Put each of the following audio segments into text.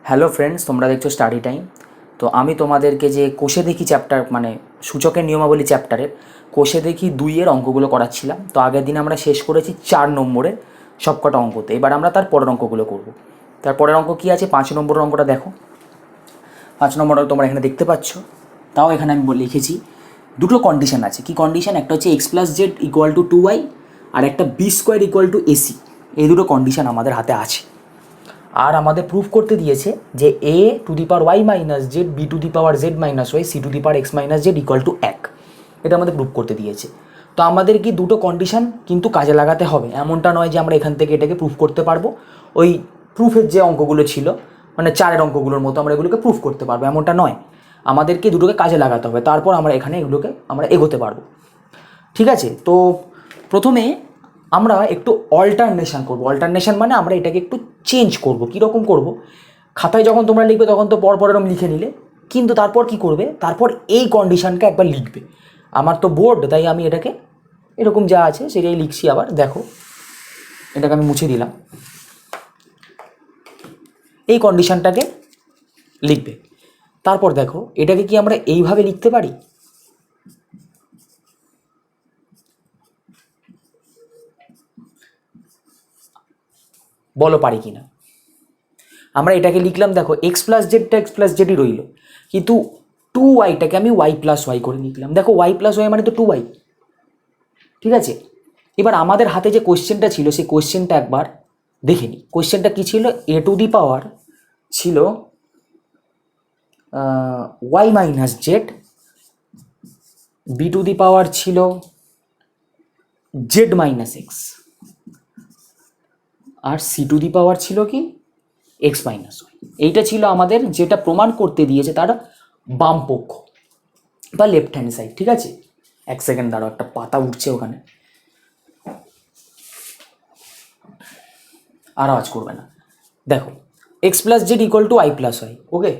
Hello friends, তোমরা দেখছো study time. তো আমি তোমাদেরকে যে কোষে দেখি চ্যাপ্টার মানে সূচকের নিয়মাবলী চ্যাপ্টারের কোষে দেখি 2-এর অঙ্কগুলো করাচ্ছিলাম। তো আগের দিন আমরা শেষ করেছি 4 নম্বরের সবকটা অঙ্কতে। এবার আমরা তার পরের অঙ্কগুলো করব। তার পরের অঙ্ক কী আছে? 5 নম্বরের অঙ্কটা দেখো। 5 নম্বরটা তোমরা এখানে দেখতে পাচ্ছ। তাও এখানে আমি লিখেছি দুটো কন্ডিশন আছে। কি কন্ডিশন? একটা হচ্ছে x plus Z equal to 2y, আর একটা b square equal to ac. এই দুটো কন্ডিশন আমাদের হাতে আছে। আর আমাদের প্রুফ করতে দিয়েছে যে A to the power Y minus Z, B to the power Z minus Y, C to the power X minus Z equal to 1। এটা আমাদের প্রুফ করতে দিয়েছে। তো আমাদের কি দুটো কন্ডিশন কিন্তু কাজে লাগাতে হবে। এমনটা নয় যে আমরা এখান থেকে এটাকে প্রুফ করতে পারবো ওই প্রুফের যে অঙ্কগুলো ছিল মানে 4-এর অঙ্কগুলোর মতো আমরা এগুলোকে প্রুফ করতে পারবো, এমনটা নয়। আমাদেরকে দুটোকে কাজে লাগাতে হবে, তারপর আমরা এখানে এগুলোকে আমরা এগোতে পারবো। ঠিক আছে? তো প্রথমে আমরা একটু অল্টারনেশন করব। অল্টারনেশন মানে আমরা এটাকে একটু চেঞ্জ করব। কীরকম করব? খাতায় যখন তোমরা লিখবে তখন তো পর এরকম লিখে নিলে, কিন্তু তারপর কি করবে? তারপর এই কন্ডিশনকে একবার লিখবে। আমার তো বোর্ড, তাই আমি এটাকে এরকম যা আছে সেটাই লিখছি। আবার দেখো, এটাকে আমি মুছে দিলাম। এই কন্ডিশনটাকে লিখবে। তারপর দেখো, এটাকে কি আমরা এইভাবে লিখতে পারি? বলো পারি কি না? আমরা এটাকে লিখলাম, দেখো এক্স প্লাস জেডটা এক্স প্লাস জেডই রইল, কিন্তু 2y-টাকে আমি ওয়াই প্লাস ওয়াই করে লিখলাম। দেখো ওয়াই প্লাস ওয়াই মানে তো 2y। ঠিক আছে? এবার আমাদের হাতে যে কোশ্চেনটা ছিল সেই কোশ্চেনটা একবার দেখে নিই। কোশ্চেনটা কী ছিল? এ টু দি পাওয়ার ছিল Y minus Z, B to the power ছিল জেড মাইনাস এক্স, আর সি টু দি পাওয়ার ছিল কি? X minus Y. এইটা ছিল আমাদের যেটা প্রমাণ করতে দিয়েছে তার বাম পক্ষ বা লেফট হ্যান্ড সাইড। ঠিক আছে? এক সেকেন্ড দাঁড়াও, একটা পাতা উঠছে ওখানে, আর আওয়াজ করবে না। দেখো X plus Z equal to Y plus Y. Okay,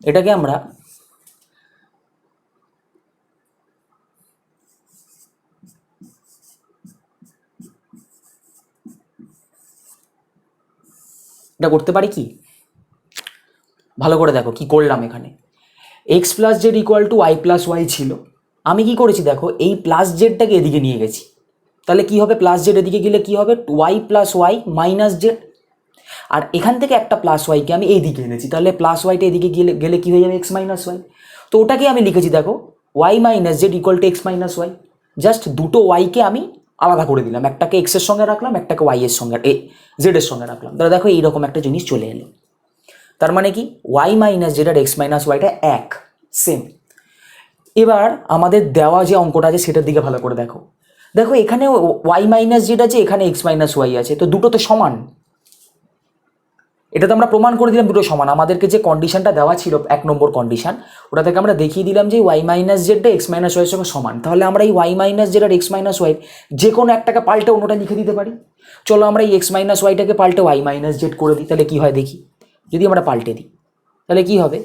এটাকে আমরা এটা করতে পারি কি? ভালো করে দেখো কি করলাম এখানে। X plus Z equal to Y plus y ছিল। আমি কি করেছি দেখো, এই প্লাস জেডটাকে এদিকে নিয়ে গেছি। তাহলে কি হবে? প্লাস জেড এদিকে গেলে কি হবে? Y plus Y minus Z. আর এখান থেকে একটা প্লাস ওয়াইকে আমি এইদিকে এনেছি, তাহলে প্লাস ওয়াইটা এদিকে গেলে গেলে কী হয়ে যাবে? X minus y. তো ওটাকে আমি লিখেছি দেখো, y minus Z equal to x minus y. Just দুটো ওয়াইকে আমি আলাদা করে দিলাম, একটাকে এক্সের সঙ্গে রাখলাম, একটাকে ওয়াইয়ের সঙ্গে জেডের সঙ্গে রাখলাম। তাহলে দেখো এইরকম একটা জিনিস চলে এলো। তার মানে কি? ওয়াই মাইনাস জেড আর এক্স মাইনাস ওয়াইটা এক, সেম। এবার আমাদের দেওয়া যে অঙ্কটা আছে সেটার দিকে ভালো করে দেখো। দেখো এখানে ওয়াই মাইনাস জেড আছে, এখানে এক্স মাইনাস ওয়াই আছে, তো দুটো তো সমান। এটা তো আমরা প্রমাণ করে দিলাম দুটো সমান। আমাদেরকে যে কন্ডিশনটা দেওয়া ছিল 1 নম্বর কন্ডিশন, ওটা থেকে আমরা দেখিয়ে দিলাম যে ওয়াই মাইনাস জেডটা এক্স মাইনাস ওয়াইয়ের সঙ্গে সমান। তাহলে আমরা এই ওয়াই মাইনাস জেড আর এক্স মাইনাস ওয়াই যে কোনো একটাকে পাল্টে অন্যটা লিখে দিতে পারি। চলো আমরা এই এক্স মাইনাস ওয়াইটাকে পাল্টে ওয়াই মাইনাস জেড করে দিই, তাহলে কী হয় দেখি। যদি আমরা পাল্টে দিই তাহলে কি হবে?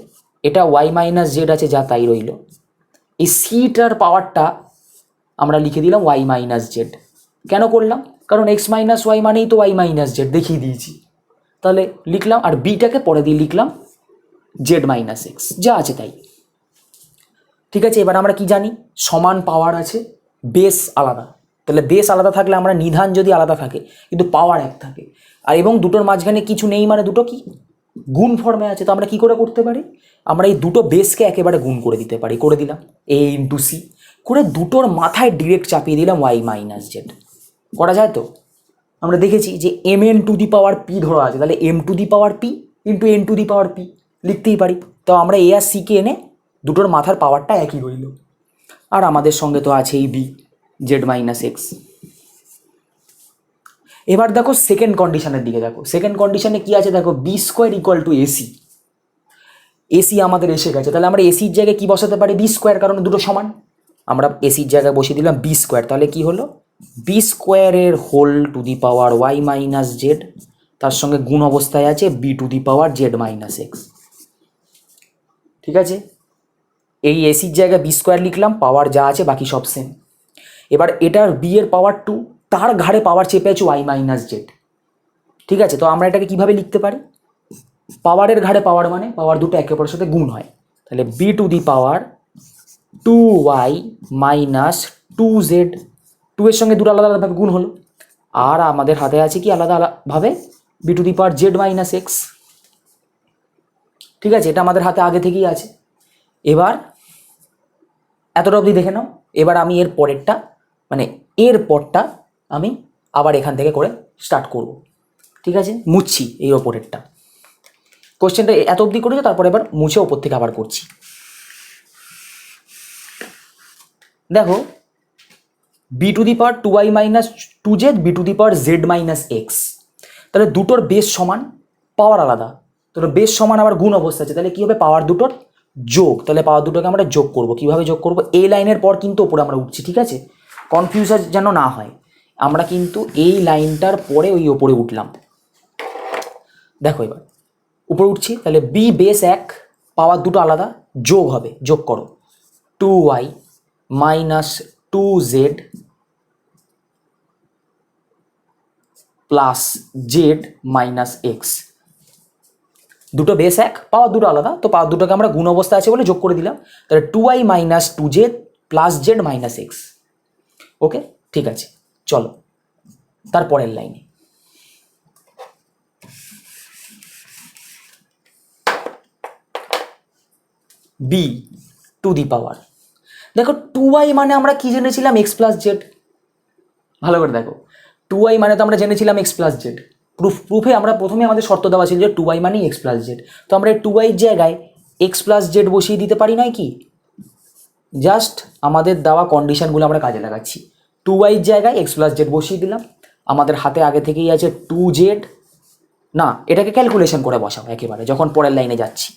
এটা ওয়াই মাইনাস জেড আছে, যা তাই রইল। এই সিটার পাওয়ারটা আমরা লিখে দিলাম ওয়াই মাইনাস জেড। কেন করলাম? কারণ এক্স মাইনাস ওয়াই মানেই তো ওয়াই মাইনাস জেড, দেখিয়ে দিয়েছি। তাহলে লিখলাম, আর বিটাকে পরে দিয়ে লিখলাম জেড মাইনাস এক্স, যা আছে তাই। ঠিক আছে? এবার আমরা কি জানি? সমান পাওয়ার আছে, বেস আলাদা। তাহলে বেস আলাদা থাকলে আমরা নিধান যদি আলাদা থাকে কিন্তু পাওয়ার এক থাকে, আর এবং দুটোর মাঝখানে কিছু নেই মানে দুটো কি গুণ ফর্মে আছে। তো আমরা কি করে করতে পারি? আমরা এই দুটো বেসকে একেবারে গুণ করে দিতে পারি। করে দিলাম এ ইন্টু সি করে দুটোর মাথায় ডিরেক্ট চাপিয়ে দিলাম ওয়াই মাইনাস জেড। করা যায় তো? আমরা দেখেছি যে m n to the power p ধরা আছে, তাহলে m to the power p into n to the power p লিখতেই পারি। তো আমরা এ আর সিকে এনে দুটোর মাথার পাওয়ারটা একই রইল। আর আমাদের সঙ্গে তো আছে এই বি জেড মাইনাস এক্স। এবার দেখো সেকেন্ড কন্ডিশনের দিকে দেখো। সেকেন্ড কন্ডিশনে কি আছে দেখো, b square equal to ac. Ac আমাদের এসে গেছে, তাহলে আমরা এসির জায়গায় কি বসাতে পারি? বি স্কোয়ার, কারণ দুটো সমান। আমরা এসির জায়গায় বসিয়ে দিলাম বি স্কোয়ার। তাহলে কি হলো? বি স্কোয়ারের whole to the power Y minus z, তার সঙ্গে গুণ অবস্থায় আছে b to the power Z minus x. ঠিক আছে? এই এসির জায়গায় বি স্কোয়ার লিখলাম, পাওয়ার যা আছে বাকি সব সেম। এবার এটার বি এর পাওয়ার 2, তার ঘাড়ে পাওয়ার চেপে আছে ওয়াই মাইনাস জেড। ঠিক আছে? তো আমরা এটাকে কিভাবে লিখতে পারি? পাওয়ারের ঘাড়ে পাওয়ার মানে পাওয়ার দুটো একে অপরের সাথে গুণ হয়, তাহলে b to the power 2y minus 2z, 2 এর সঙ্গে দুটো আলাদা আলাদাভাবে গুণ হলো, আর আমাদের হাতে আছে কি আলাদা আলাদাভাবে b to the power z minus x. ঠিক আছে, এটা আমাদের হাতে আগে থেকেই আছে। এবার এতটা অবধি দেখে নাও। এবার আমি এর পরেরটা মানে এর পরটা আমি আবার এখান থেকে করে স্টার্ট করব। ঠিক আছে, মুছছি এই ওপরেরটা। কোশ্চেনটা এত অবধি করেছো, তারপর এবার মুছে ওপর থেকে আবার করছি। দেখো, b to the power 2y minus 2z, b to the power z minus x, তাহলে দুটোর বেস সমান, পাওয়ার আলাদা, তাহলে বেস সমান আবার গুণ অবস্থা আছে, তাহলে কী হবে পাওয়ার দুটোর যোগ, তাহলে পাওয়ার দুটোকে আমরা যোগ করব। কীভাবে যোগ করব, এই লাইনের পর কিন্তু ওপরে আমরা উঠছি, ঠিক আছে, কনফিউজার যেন না হয়, আমরা কিন্তু এই লাইনটার পরে ওই ওপরে উঠলাম। দেখো এবার উপরে উঠছি, তাহলে বি বেস 1, পাওয়ার দুটো আলাদা, যোগ হবে, যোগ করো 2y minus 2z plus Z minus x. দুটো বেস 1, পাওয়ার দুটো আলাদা, তো পাওয়ার দুটোকে আমরা গুণ অবস্থা আছে বলে যোগ করে দিলাম, তাহলে 2y minus 2z plus Z minus X. Okay, ঠিক আছে, চলো তারপরের লাইনে। বি টু দি পাওয়ার, দেখো 2y মানে আমরা কি জেনেছিলাম, এক্স প্লাস জেড। ভালো করে দেখো, 2y মানে তো আমরা জেনেছিলাম এক্স প্লাস জেড। প্রুফে আমরা প্রথমে আমাদের শর্ত দেওয়া ছিল যে 2y মানেই এক্স প্লাস জেড, তো আমরা এই 2y এর জায়গায় এক্স প্লাস জেড বসিয়ে দিতে পারি নয় কি? জাস্ট আমাদের দেওয়া কন্ডিশনগুলো আমরা কাজে লাগাচ্ছি। 2y এর জায়গায় এক্স প্লাস জেড বসিয়ে দিলাম, আমাদের হাতে আগে থেকেই আছে 2z, না এটাকে ক্যালকুলেশন করে বসাও একেবারে যখন পরের লাইনে যাচ্ছি।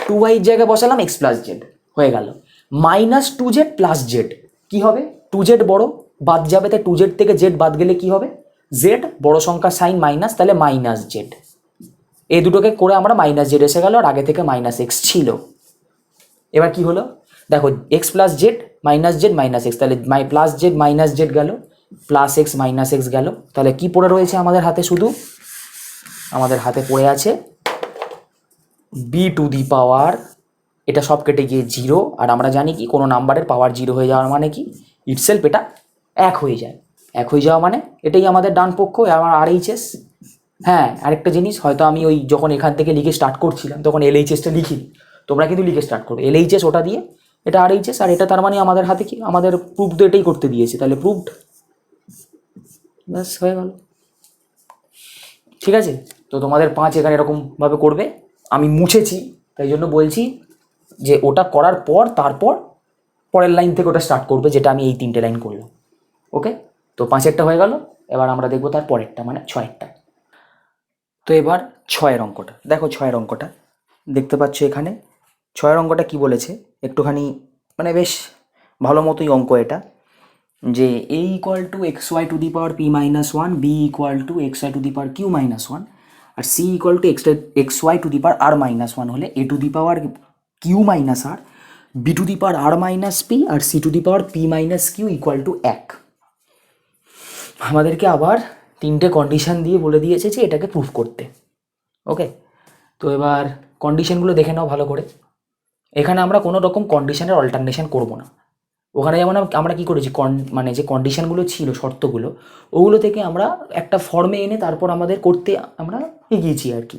2y এর জায়গায় বসালাম এক্স প্লাস জেড, হয়ে গেল মাইনাস 2z প্লাস জেড। কী হবে, 2z বড়, বাদ যাবে, তাই 2z থেকে জেড বাদ গেলে কি হবে, জেড বড় সংখ্যা সাইন মাইনাস, তাহলে মাইনাস জেড। এই দুটোকে করে আমরা মাইনাস জেড এসে গেল, আর আগে থেকে মাইনাস এক্স ছিল। এবার কি হলো দেখো, X plus Z minus x, তাহলে প্লাস জেড মাইনাস জেড গেল, প্লাস এক্স মাইনাস এক্স গেল, তাহলে কি পড়ে রয়েছে আমাদের হাতে, শুধু আমাদের হাতে পড়ে আছে বি টু দি পাওয়ার, এটা সব কেটে গিয়ে 0, আর আমরা জানি কি কোনো নাম্বারের পাওয়ার 0 হয়ে যাওয়ার মানে কি, ইটসেলফ এটা 1 হয়ে যায়। 1 হয়ে যাওয়া মানে এটাই আমাদের ডান পক্ষ, আমার RHS। হ্যাঁ, আরেকটা জিনিস, হয়তো আমি ওই যখন এখান থেকে লিখে স্টার্ট করছিলাম তখন LHSটা লিখিনি, তোমরা কিন্তু লিখে স্টার্ট করবে LHS, ওটা দিয়ে এটা RHS, আর এটা তার মানে আমাদের হাতে কি, আমাদের প্রুফ তো এটাই করতে দিয়েছে, তাহলে প্রুফড, ব্যাস হয়ে গেল। ঠিক আছে, তো তোমাদের 5 এখানে এরকমভাবে করবে, আমি মুছেছি তাই জন্য বলছি যে ওটা করার পর তারপর পরের লাইন থেকে ওটা স্টার্ট করবে, যেটা আমি এই 3টে লাইন করলাম। ওকে, তো 5এরটা হয়ে গেল, এবার আমরা দেখবো তার পরেরটা মানে 6এরটা। তো এবার 6এর অঙ্কটা দেখো, 6এর অঙ্কটা দেখতে পাচ্ছ এখানে। 6এর অঙ্কটা কি বলেছে একটুখানি, মানে বেশ ভালো মতোই অঙ্ক এটা, যে a equal to X Y to the power P minus 1, B equal to X Y to the power Q minus 1, আর C equal to X Y to the power R minus 1 হলে A to the power Q minus R, B to the power R minus P, আর C to the power P minus Q equal to 1। আমাদেরকে আবার 3টে condition দিয়ে বলে দিয়েছে যে এটাকে প্রুফ করতে। ওকে, তো এবার কন্ডিশনগুলো দেখে নাও ভালো করে। এখানে আমরা কোনো রকম কন্ডিশনের অল্টারনেশন করব না। ওখানে যেমন আমরা কি করেছি, মানে যে কন্ডিশনগুলো ছিল, শর্তগুলো, ওগুলো থেকে আমরা একটা ফর্মে এনে তারপর আমাদের করতে আমরা এগিয়েছি আর কি।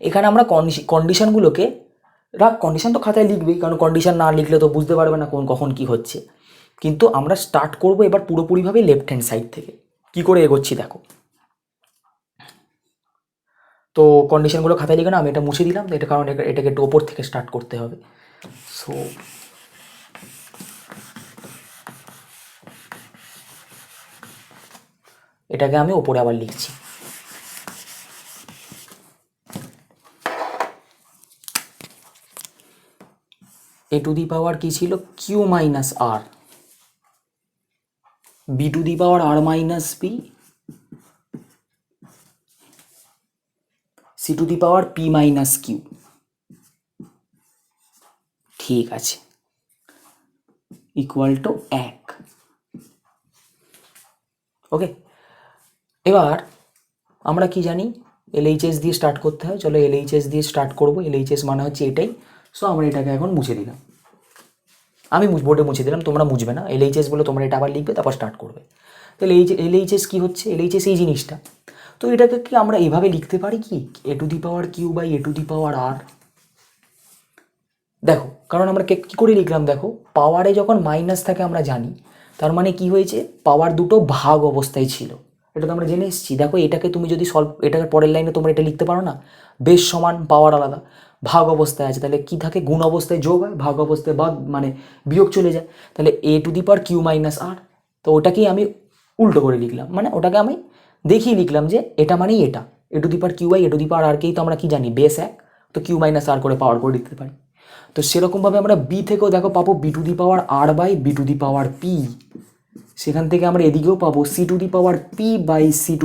এখানে আমরা কন্ডিশনগুলোকে কন্ডিশন তো খাতায় লিখবেই, কারণ কন্ডিশন না লিখলে তো বুঝতে পারবে না কখন কি হচ্ছে। কিন্তু আমরা স্টার্ট করব এবার পুরোপুরিভাবে লেফট হ্যান্ড সাইড থেকে। কি করে এগোচ্ছি দেখো, তো কন্ডিশনগুলো খাতায় লিখে না, আমি এটা মুছে দিলাম, এটা কারণ এটাকে একটু ওপর থেকে স্টার্ট করতে হবে। সো এটাকে আমি ওপরে আবার লিখছি। এ টু দি পাওয়ার কি ছিল, q minus R, B to the power R minus p, c to the power P minus q. ঠিক আছে, ইকুয়াল টু 1। ওকে, এবার আমরা কি জানি, LHS দিয়ে স্টার্ট করতে হয়, চলো LHS দিয়ে স্টার্ট করবো। LHS মানে হচ্ছে এটাই। সো আমরা এটাকে এখন মুছে দিলাম, আমি বোর্ডে মুছে দিলাম, তোমরা মুছবে না। LHS বলে তোমরা এটা আবার লিখবে, তারপর স্টার্ট করবে। তাহলে LHS কী হচ্ছে? LHS এই জিনিসটা। তো এটাকে কি আমরা এভাবে লিখতে পারি কি, a⁻Q/a⁻r। দেখো, কারণ আমরা কী করে লিখলাম দেখো, পাওয়ারে যখন মাইনাস থাকে আমরা জানি, তার মানে কি হয়েছে, পাওয়ার দুটো ভাগ অবস্থায় ছিল, এটা তো আমরা জেনে এসেছি। দেখো এটাকে তুমি যদি এটাকে পরের লাইনে তোমরা এটা লিখতে পারো না, বেশ সমান পাওয়ার আলাদা, ভাগ অবস্থায় আছে, তাহলে কি থাকে, গুণ অবস্থায় যোগ হয়, ভাগ অবস্থায় ভাগ মানে বিয়োগ চলে যায়, তাহলে a⁻Q−r। তো ওটাকেই আমি উল্টো করে লিখলাম, মানে ওটাকে আমি দেখিয়ে লিখলাম যে এটা মানেই এটা, a⁻Q/a⁻r-কেই তো আমরা কি জানি, বেস 1, তো Q−r করে পাওয়ার করে লিখতে পারি। তো সেরকমভাবে আমরা বি থেকেও দেখো পাবো b⁻r/b⁻p, সেখান থেকে আমরা এদিকেও পাবো c⁻p/c⁻q।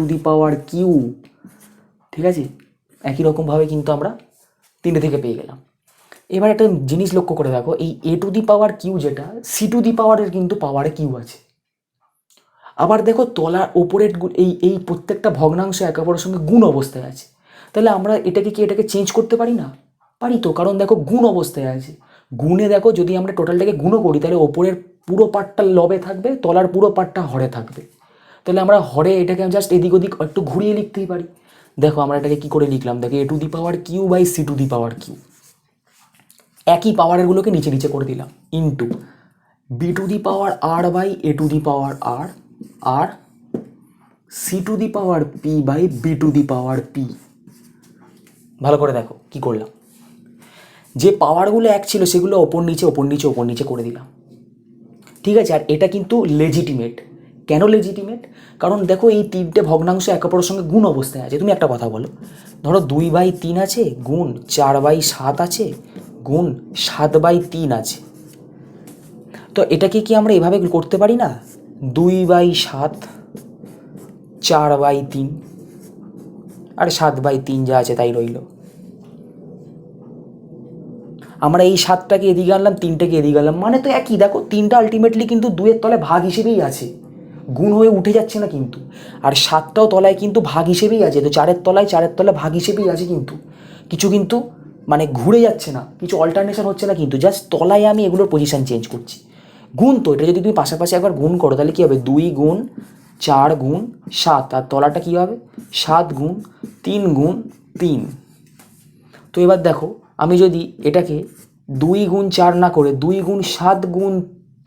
ঠিক আছে, একই রকমভাবে কিন্তু আমরা তিনটে থেকে পেয়ে গেলাম। এবার একটা জিনিস লক্ষ্য করে দেখো, এই a⁻q যেটা c⁻এর কিন্তু পাওয়ারে q আছে। আবার দেখো তলার ওপরের এই প্রত্যেকটা ভগ্নাংশ একে অপরের সঙ্গে গুণ অবস্থায় আছে, তাহলে আমরা এটাকে চেঞ্জ করতে পারি না? পারি তো, কারণ দেখো গুণ অবস্থায় আছে। গুণে দেখো যদি আমরা টোটালটাকে গুণও করি, তাহলে ওপরের পুরো পার্টটা লবে থাকবে, তলার পুরো পার্টটা হরে থাকবে। তাহলে আমরা হরে এটাকে জাস্ট এদিক ওদিক একটু ঘুরিয়ে লিখতেই পারি। দেখো আমরা এটাকে কি করে লিখলাম, দেখো a⁻Q/c⁻q। একই পাওয়ারগুলোকে নিচে নিচে করে দিলাম, ইন্টু b⁻r/a⁻r আর c⁻p/b⁻p। ভালো করে দেখো কি করলাম, যে পাওয়ারগুলো এক ছিল সেগুলো ওপর নিচে ওপর নিচে ওপর নিচে করে দিলাম। ঠিক আছে, আর এটা কিন্তু লেজিটিমেট। কেন লেজিটিমেট? কারণ দেখো এই তিনটে ভগ্নাংশ একে অপরের সঙ্গে গুণ অবস্থায় আছে। তুমি একটা কথা বলো, ধরো 2/3 আছে গুণ 4/7 আছে গুণ 7/3 আছে, তো এটাকে কি আমরা এভাবে করতে পারি না, 2/7 4/3 আর 7/3 যা আছে তাই রইল। আমরা এই 7টাকে এদিকে আনলাম, 3টাকে এদিকে আনলাম, মানে তো একই। দেখো 3টা আলটিমেটলি কিন্তু 2-এর তলায় ভাগ হিসেবেই আছে, গুণ হয়ে উঠে যাচ্ছে না কিন্তু। আর 7টাও তলায় কিন্তু ভাগ হিসেবেই আছে, তো 4-এর তলায় ভাগ হিসেবেই আছে, কিন্তু কিছু কিন্তু মানে ঘুরে যাচ্ছে না, কিছু অল্টারনেশন হচ্ছে না কিন্তু, জাস্ট তলায় আমি এগুলোর পজিশান চেঞ্জ করছি। গুণ তো এটা যদি তুমি পাশাপাশি একবার গুণ করো তাহলে কী হবে, 2 গুণ 4 গুণ 7, আর তলাটা কী হবে 7 গুণ 3 গুণ 3। তো এবার দেখো আমি যদি এটাকে 2 গুণ 4 না করে 2 গুণ 7 গুণ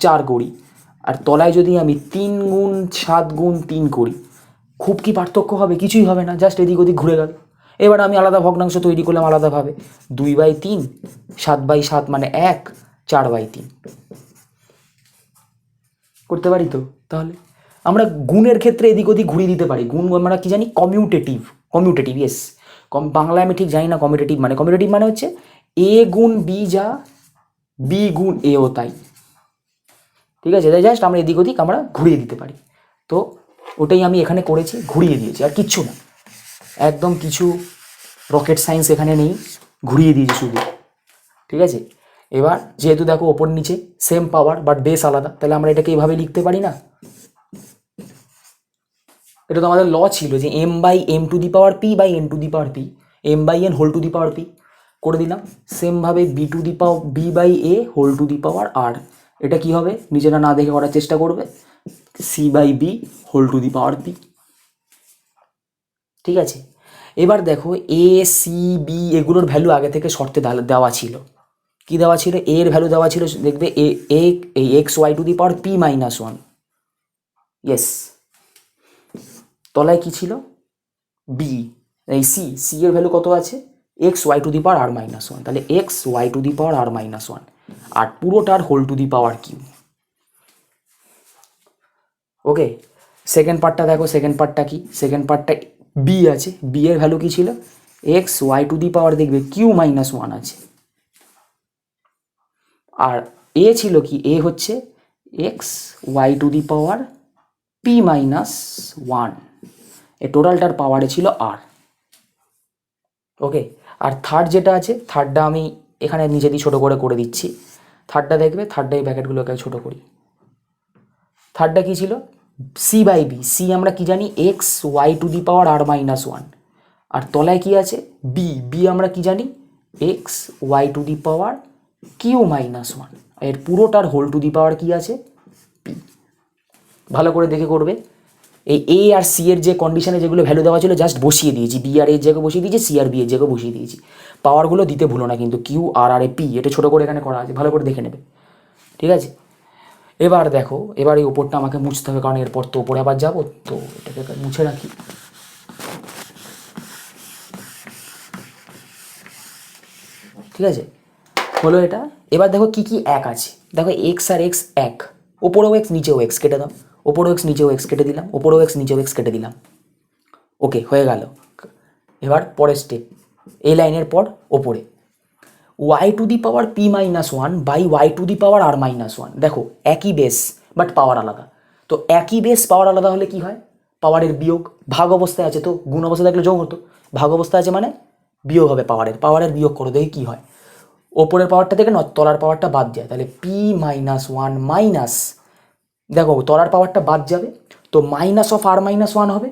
4 করি, আর তলায় যদি আমি 3 গুণ 7 গুণ 3 করি, খুব কি পার্থক্য হবে? কিছুই হবে না, জাস্ট এদিক ওদিক ঘুরে গেল। এবার আমি আলাদা ভগ্নাংশ তৈরি করলাম আলাদাভাবে, 2/3 7/7 মানে 1 4/3 করতে পারি তো। তাহলে আমরা গুণের ক্ষেত্রে এদিক ওদিক ঘুরিয়ে দিতে পারি। গুণ আমরা কি জানি, কমিউটেটিভ ইয়েস। বাংলায় আমি ঠিক জানি না কমিউটেটিভ মানে হচ্ছে এ গুণ বি যা বি গুণ এও তাই। ঠিক আছে, তাই জাস্ট আমরা এদিক ওদিক আমরা ঘুরিয়ে দিতে পারি। তো ওটাই আমি এখানে করেছি, ঘুরিয়ে দিয়েছি, আর কিচ্ছু না, একদম কিছু রকেট সায়েন্স এখানে নেই, ঘুরিয়ে দিয়েছি শুধু। ঠিক আছে, এবার যেহেতু দেখো ওপর নিচে সেম পাওয়ার বাট বেস আলাদা, তাহলে আমরা এটাকে এইভাবে লিখতে পারি না? এটা তো আমাদের ল ছিল যে m/m⁻p/n⁻p, m/n⁻p করে দিলাম। সেমভাবে b/a⁻r, এটা কি হবে নিজেরা না দেখে করার চেষ্টা করবে, c/b⁻p। ঠিক আছে, এবার দেখো a c b এগুলোর ভ্যালু আগে থেকে শর্তে দেওয়া ছিল। কি দেওয়া ছিল? a এর ভ্যালু দেওয়া ছিল, দেখবে এই xy⁻p−1। ইয়েস, তলায় কি ছিল, বি, এই সি এর ভ্যালু কত আছে, xy⁻r−1, তাহলে xy⁻r−1 আর পুরোটার whole to the power Q. Okay, second পার্টটা দেখো, সেকেন্ড পার্টটা কি, সেকেন্ড পার্টটা বি আছে, বি এর ভ্যালু কি ছিল, xy⁻, দেখবে q−1 আছে, আর এ ছিল কি, এ হচ্ছে xy⁻p−1, এই টোটালটার পাওয়ারে ছিল আর। ওকে, আর থার্ড যেটা আছে, থার্ডটা আমি এখানে নিচে দিয়ে ছোটো করে দিচ্ছি। থার্ডটা দেখবে, থার্ডটা এই ব্র্যাকেটগুলোকে ছোটো করি। থার্ডটা কী ছিল, c/b, সি আমরা কি জানি xy⁻r−1, আর তলায় কি আছে বি, বি আমরা কি জানি x Y to the power Q minus one, এর পুরোটার হোল টু দি পাওয়ার কি আছে পি। ভালো করে দেখে করবে, এই এ আর সি এর যে কন্ডিশনে যেগুলো ভ্যালু দেওয়া ছিল জাস্ট বসিয়ে দিয়েছি, বি আর এর জায়গায় বসিয়ে দিয়েছি, সি আর বি এর জায়গায় বসিয়ে দিয়েছি। পাওয়ারগুলো দিতে ভুলো না কিন্তু, Q R R A P, এটা ছোটো করে এখানে করা আছে, ভালো করে দেখে নেবে, ঠিক আছে। এবার দেখো, এবার এই ওপরটা আমাকে মুছতে হবে, কারণ এরপর তো ওপরে আবার যাবো, তো এটাকে মুছে রাখি। ঠিক আছে, হলো এটা। এবার দেখো কি কি এক আছে, দেখো এক্স আর এক্স এক, ওপরেও এক্স নিচেও এক্স কেটে দাও, ওপরেও এক্স নিচেও এক্স কেটে দিলাম, ওপরেও এক্স নিচেও এক্স কেটে দিলাম, ওকে হয়ে গেল। এবার পরের স্টেপ, এই লাইনের পর ওপরে y to the power P minus one by y to the power R minus one. দেখো একই বেস বাট পাওয়ার আলাদা, তো একই বেস পাওয়ার আলাদা হলে কি হয়, পাওয়ারের বিয়োগ, ভাগ অবস্থায় আছে তো গুণ অবস্থায় থাকলে যোগ হতো, ভাগ অবস্থায় আছে মানে বিয়োগ হবে, পাওয়ারের বিয়োগ করো, দেখি কী হয়। ওপরের পাওয়ারটা থেকে তলার পাওয়ারটা বাদ যায়, তাহলে পি মাইনাস ওয়ান মাইনাস, দেখো তলার পাওয়ারটা বাদ যাবে তো minus of r minus one হবে।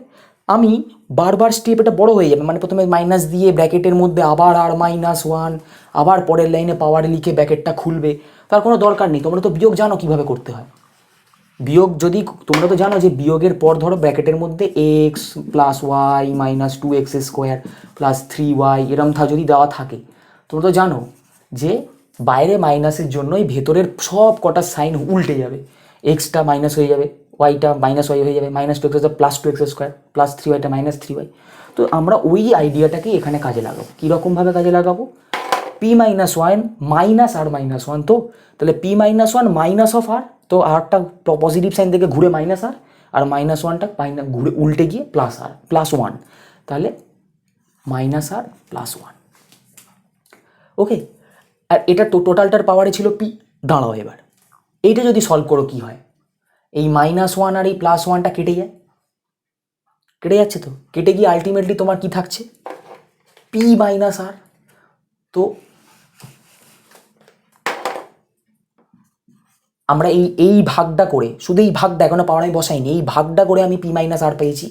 আমি বারবার স্টেপ এটা বড় হয়ে যাবে, মানে প্রথমে মাইনাস দিয়ে ব্র্যাকেটের মধ্যে আবার আর মাইনাস ওয়ান, আবার পরের লাইনে পাওয়ার লিখে ব্র্যাকেটটা খুলবে, তার কোনো দরকার নেই। তোমরা তো বিয়োগ জানো কীভাবে করতে হয়, বিয়োগ যদি তোমরা তো জানো যে বিয়োগের পর ধরো ব্র্যাকেটের মধ্যে x plus Y minus two x square plus three y এরম যদি দেওয়া থাকে, তোমরা তো জানো যে বাইরে মাইনাসের জন্যই ভেতরের সব কটা সাইন উল্টে যাবে, এক্সটা মাইনাস হয়ে যাবে, ওয়াইটা মাইনাস ওয়াই হয়ে যাবে, minus two X plus two x square plus three ওয়াইটা মাইনাস থ্রি ওয়াই। তো আমরা ওই আইডিয়াটাকেই এখানে কাজে লাগাবো। কীরকমভাবে কাজে লাগাবো, P minus one minus R minus one, তো তাহলে P minus one minus of R, তো আরটা পজিটিভ সাইন থেকে ঘুরে মাইনাস আর মাইনাস ওয়ানটা ঘুরে উল্টে গিয়ে প্লাস আর প্লাস ওয়ান, তাহলে মাইনাস আর প্লাস ওয়ান, ওকে। আর এটা তো টোটালটার পাওয়ারে ছিল পি। দাঁড়াও এবার এইটা যদি সলভ করো কি হয়, এই মাইনাস ওয়ান আর এই প্লাস ওয়ানটা কেটে যায়, কেটে যাচ্ছে তো, কেটে গিয়ে আলটিমেটলি তোমার কি থাকছে পি মাইনাস আর। তো আমরা এই ভাগটা করে, শুধু এই ভাগটা এখনো পাওয়ার আমি বসাইনি, এই ভাগটা করে আমি পি মাইনাস আর পেয়েছি,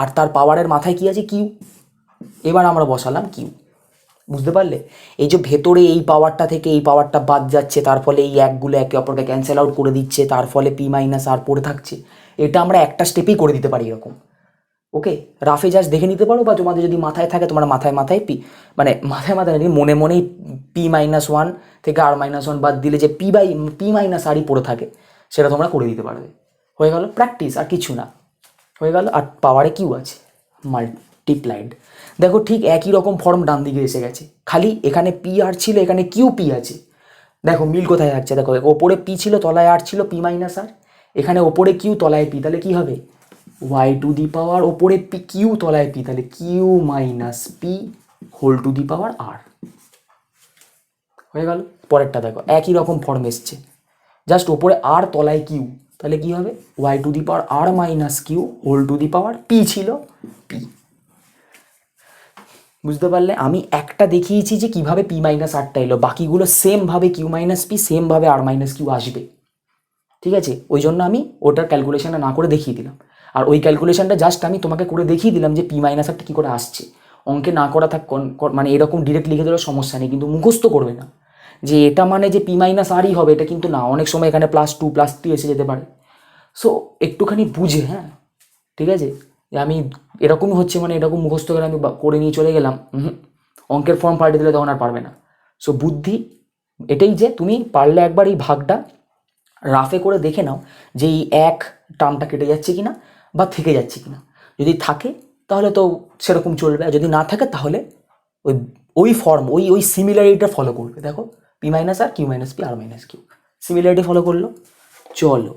আর তার পাওয়ারের মাথায় কি আছে কিউ, এবার আমরা বসালাম কিউ। বুঝতে পারলে, এই যে ভেতরে এই পাওয়ারটা থেকে এই পাওয়ারটা বাদ যাচ্ছে, তার ফলে এই একগুলো একে অপরকে ক্যান্সেল আউট করে দিচ্ছে, তার ফলে পি মাইনাস আর পড়ে থাকছে। এটা আমরা একটা স্টেপেই করে দিতে পারি এরকম, ওকে। রাফে জাস্ট দেখে নিতে পারো, বা তোমাদের যদি মাথায় থাকে তোমরা মাথায় পি, মানে মাথায় মনে মনেই পি মাইনাস ওয়ান থেকে আর মাইনাস ওয়ান বাদ দিলে যে পি মাইনাস আরই পড়ে থাকে, সেটা তোমরা করে দিতে পারবে। হয়ে গেল প্র্যাকটিস, আর কিছু না, হয়ে গেল। আর পাওয়ারে কিউ আছে মাল্টিপ্লাইড, দেখো ঠিক একই রকম ফর্ম ডান দিকে এসে গেছে, খালি এখানে পি আর ছিল, এখানে কিউ পি আছে। দেখো মিল কোথায় যাচ্ছে, দেখো ওপরে পি ছিল তলায় আর ছিল পি মাইনাস আর, এখানে ওপরে কিউ তলায় পি, তাহলে কি হবে ওয়াই টু দি পাওয়ার ওপরে পি কিউ তলায় পি, তাহলে Q minus P whole to the power R. হয়ে গেল। পরেরটা দেখো একই রকম ফর্ম এসছে, জাস্ট ওপরে আর তলায় কিউ, তাহলে কি হবে y to the power R minus q whole to the power p ছিল পি। বুঝতে পারলে, আমি একটা দেখিয়েছি যে কিভাবে পি মাইনাস আরটা এলো, বাকিগুলো সেমভাবে কিউ মাইনাস পি সেমভাবে আর মাইনাস কিউ আসবে, ঠিক আছে। ওই জন্য আমি ওটার ক্যালকুলেশনটা না করে দেখিয়ে দিলাম, আর ওই ক্যালকুলেশনটা জাস্ট আমি তোমাকে করে দেখিয়ে দিলাম যে পি মাইনাস আরটা কী করে আসছে। অঙ্কে না করা থাক, মানে এরকম ডিরেক্ট লিখে দিলেও সমস্যা নেই, কিন্তু মুখস্থ করবে না যে এটা মানে যে পি মাইনাস আরই হবে, এটা কিন্তু না, অনেক সময় এখানে প্লাস টু প্লাস থ্রি এসে যেতে পারে। সো একটুখানি বুঝে, হ্যাঁ ঠিক আছে, যে আমি এরকমই হচ্ছে মানে এরকম মুখস্থ করে আমি করে নিয়ে চলে গেলাম, অঙ্কের ফর্ম পাল্টে দিলে তখন আর পারবে না। সো বুদ্ধি এটাই যে তুমি পারলে একবার এই ভাগটা রাফে করে দেখে নাও যে এই এক টার্মটা কেটে যাচ্ছে কিনা বা থেকে যাচ্ছে কিনা, যদি থাকে তাহলে তো সেরকম চলবে, আর যদি না থাকে তাহলে ওই ফর্ম ওই সিমিলারিটিটা ফলো করবে। দেখো পি মাইনাস আর কিউ মাইনাস পি আর মাইনাস কিউ সিমিলারিটি ফলো করলো, চলো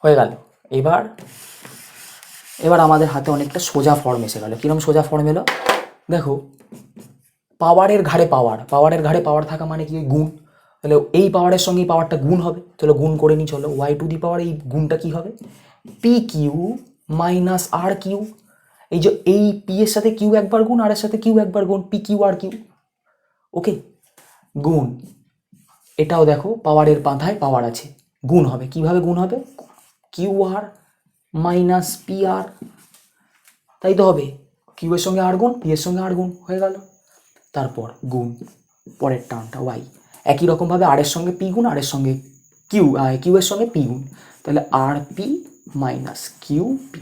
হয়ে গেল। এবার আমাদের হাতে অনেকটা সোজা ফর্ম এসে গেল। কিরম সোজা ফর্ম এলো, দেখো পাওয়ারের ঘাড়ে পাওয়ার থাকা মানে কি গুণ, তাহলে এই পাওয়ারের সঙ্গে এই পাওয়ারটা গুণ হবে, চলো গুণ করে নিই। চলো ওয়াই টু দি পাওয়ার এই গুণটা কি হবে পি কিউ মাইনাস আর কিউ, এই যে এই পি এর সাথে কিউ একবার গুণ, আর এর সাথে কিউ একবার গুণ, পি কিউ আর কিউ, ওকে গুণ। এটাও দেখো পাওয়ারের বাঁধায় পাওয়ার আছে, গুণ হবে, কিভাবে গুণ হবে কিউ আর মাইনাস পি আর, তাই তো হবে। কিউ এর সঙ্গে আর গুণ, পি এর সঙ্গে আর গুণ হয়ে গেল, তারপর গুণ পরের টার্মটা ওয়াই, একই রকমভাবে আর এর সঙ্গে পি গুণ, আর এর সঙ্গে কিউ, কিউ এর সঙ্গে পি গুণ, তাহলে আর পি মাইনাস কিউ পি।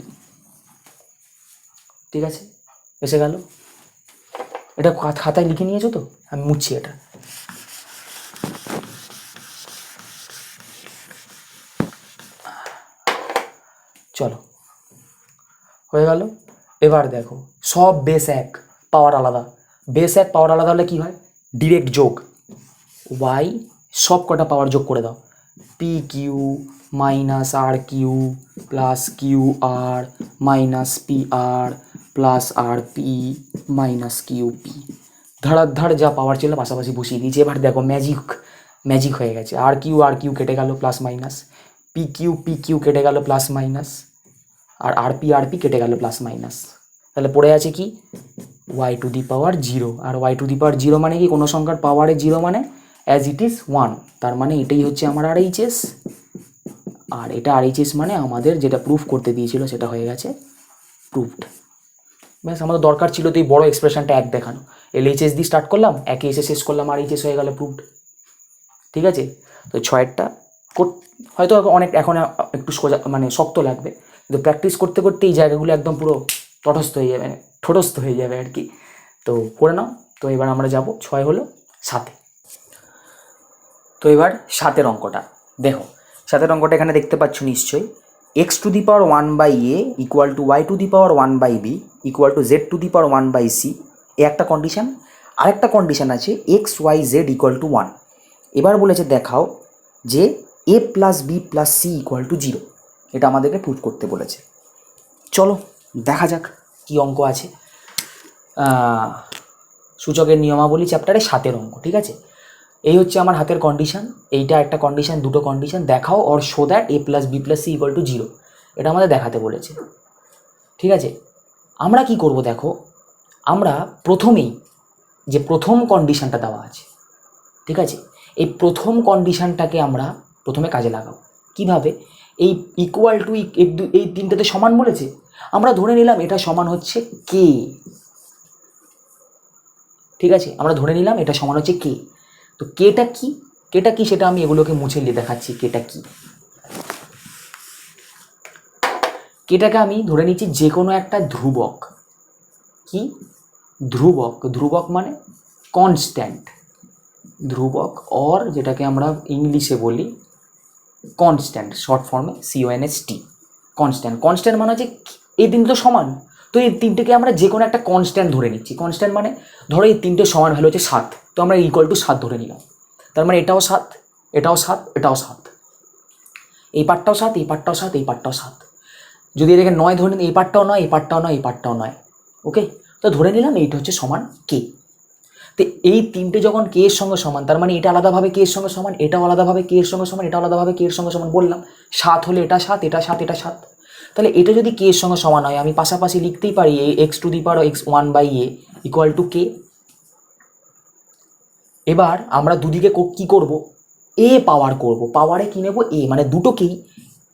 ঠিক আছে, এসে গেল। এটা খাতায় লিখে নিয়েছো তো? আমি মুছছি এটা। চলো, হয়ে গেল। এবার দেখো, সব বেস এক, পাওয়ার আলাদা। বেস এক পাওয়ার আলাদা হলে কি হয়? ডিরেক্ট যোগ, ওয়াই সব কটা পাওয়ার যোগ করে দাও, পি কিউ মাইনাস আর Q plus Q R minus P আর প্লাস আর পি মাইনাস কিউ পি। ধড়াধড় যা পাওয়ার ছিল পাশাপাশি বসিয়ে দিয়েছি। এবার দেখো ম্যাজিক হয়ে গেছে। আর কিউ কেটে গেল প্লাস মাইনাস, পি কিউ কেটে গেল প্লাস মাইনাস, আর আর পি কেটে গেল প্লাস মাইনাস। তাহলে পড়ে আছে কি? Y to the power zero. আর y to the power zero মানে কি? কোনো সংখ্যার পাওয়ারে জিরো মানে অ্যাজ ইট ইজ ওয়ান। তার মানে এটাই হচ্ছে আমার RHS, আর এটা RHS মানে আমাদের যেটা প্রুফ করতে দিয়েছিল সেটা হয়ে গেছে প্রুফড। ব্যাস, আমাদের দরকার ছিল তো এই বড় এক্সপ্রেশনটা এক দেখানো। LHS দিয়ে স্টার্ট করলাম, একে এসে শেষ করলাম, RHS হয়ে গেল প্রুফড। ঠিক আছে, তো ছয়েরটা হয়তো অনেক এখন একটু সোজা মানে শক্ত লাগবে, কিন্তু প্র্যাকটিস করতে করতে এই জায়গাগুলো একদম পুরো তটস্থ হয়ে যাবে, ঠোঁটস্থ হয়ে যাবে আর কি। তো করে নাও। তো এবার আমরা যাব 6 হলো 7। তো এবার 7-এর অঙ্কটা দেখো। 7-এর অঙ্কটা এখানে দেখতে পাচ্ছ নিশ্চয়ই। X to the power 1/a equal to y to the power 1/b equal to z to the power 1/c, এ একটা কন্ডিশান। আরেকটা কন্ডিশান আছে x y z equal to 1। এবার বলেছে দেখাও যে a plus B plus C equal to 0। এটা আমাদেরকে প্রুভ করতে বলেছে। চলো দেখা যাক কি অঙ্ক আছে। সূচকের নিয়মাবলী চ্যাপ্টারে 7-এর অঙ্ক। ঠিক আছে, এই হচ্ছে আমার হাতের কন্ডিশান। এইটা একটা কন্ডিশান, দুটো কন্ডিশান দেখাও or show that a plus B plus C equal to 0। এটা আমাদের দেখাতে বলেছে। ঠিক আছে, আমরা কি করব দেখো, আমরা প্রথমেই যে প্রথম কন্ডিশানটা দেওয়া আছে, ঠিক আছে, এই প্রথম কন্ডিশানটাকে আমরা প্রথমে কাজে লাগাবো। কিভাবে? এই ইকুয়াল টু এই তিনটাতে সমান বলেছে, আমরা ধরে নিলাম এটা সমান হচ্ছে কে। ঠিক আছে, আমরা ধরে নিলাম এটা সমান হচ্ছে কে। তো কেটা কি সেটা আমি এগুলোকে মুছে নিয়ে দেখাচ্ছি। কেটাকে আমি ধরে নিচ্ছি যে কোনো একটা ধ্রুবক। কি ধ্রুবক মানে কনস্ট্যান্ট। ধ্রুবক অর যেটাকে আমরা ইংলিশে বলি কনস্ট্যান্ট, শর্ট ফর্মে CONST, কনস্ট্যান্ট মানে হচ্ছে এই তিনটে তো সমান। তো এই তিনটেকে আমরা যে কোনো একটা কনস্ট্যান্ট ধরে নিচ্ছি। কনস্ট্যান্ট মানে ধরো এই তিনটে সমান ভ্যালু হচ্ছে 7, তো আমরা ইকুয়াল টু 7 ধরে নিলাম। তার মানে এটাও 7, এটাও 7, এটাও 7, এই পার্টটাও 7, এই পার্টটাও 7, এই পার্টটাও 7। যদি এটাকে 9 ধরে নিন, এই পার্টটাও 9, এই পার্টটাও 9, এই পার্টটাও 9। ওকে, তো ধরে নিলাম এইটা হচ্ছে সমান কে। তো এই তিনটে যখন কে এর সঙ্গে সমান, তার মানে এটা আলাদাভাবে কে এর সঙ্গে সমান, এটাও আলাদাভাবে কে এর সঙ্গে সমান, এটা আলাদাভাবে কে এর সঙ্গে সমান। বললাম 7 হলে এটা 7, এটা 7, এটা 7। তাহলে এটা যদি কে এর সঙ্গে সমান হয়, আমি পাশাপাশি লিখতেই পারি এই X to the power x 1/a equal to K. এবার আমরা দুদিকে কি করব? এ পাওয়ার করব। পাওয়ারে কি নেব? এ, মানে দুটোকেই